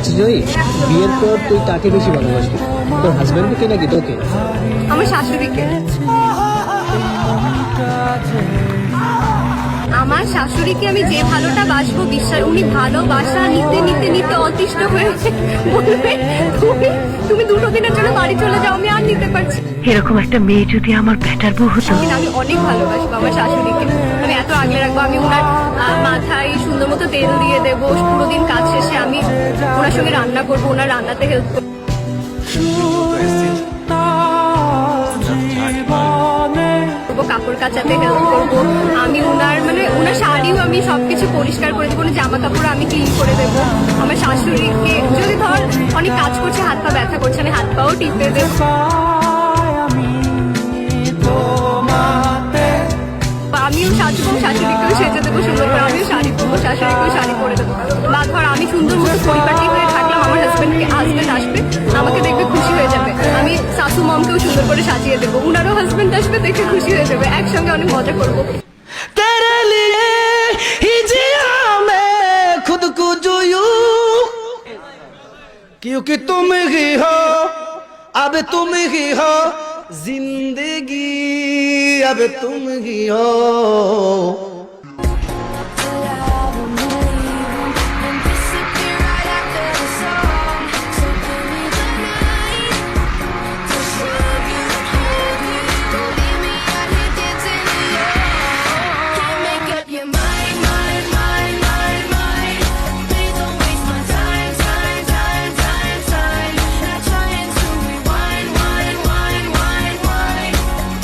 আচ্ছা জয়ী, বিয়ের পর তুই কাকে বেশি ভালোবাসবি, তোর হাজবেন্ডকে নাকি তোকে? আমার শাশুড়িকে। আমার শাশুড়িকে আমি যে ভালোটা বাসবো, বিশ্বাস উনি ভালোবাসা নিতে নিতে নিতে অতিষ্ঠ হয়ে বলবে তুমি তুমি 2 দিনের জন্য বাড়ি চলে যাও, আমি আর নিতে পারছি। এরকম একটা মেয়ে যদি আমার বেটার বউ হতো। আমি অনেক ভালোবাসবো আমার শাশুড়িকে, আমি এত আগলে রাখবো। আমি ওনার মাথায় সুন্দর মতো তেল দিয়ে দেবো, পুরো দিন কাজ শেষে আমি ওনার সঙ্গে রান্না করবো, ওনার রান্নাতে হেল্প করবো। কাপড় কাচাতে হেল্প করবো আমি, ওনার শাড়িও আমি সবকিছু পরিষ্কার করে দেবো, জামা কাপড় আমি ক্লিন করে দেবো। আমার শাশুড়িকে যদি ধর অনেক কাজ করছে, হাত পা ব্যথা করছে, আমি হাত পাও টিপে দেবো। আমিও সাজবো, শাশুড়িকেও সেজে দেবো সুন্দর করে, আমিও শাড়ি পরবো, শাশুড়িকেও শাড়ি পরে দেবো। বা ধর আমি সুন্দর মতো পরিপাটি হয়ে থাকলাম, আমার হাজবেন্ড আসবে, আমাকে দেখবে খুশি হয়ে যাবে। আমি শাশু মমকেও সুন্দর করে সাজিয়ে দেবো, উনারও হাজবেন্ড আসবে, দেখে খুশি হয়ে যাবে, একসঙ্গে অনেক মজা করবো। तेरे लिए ही जिया मैं खुद को जोयू, क्योंकि तुम ही हो, अब तुम ही हो जिंदगी, अब तुम ही हो।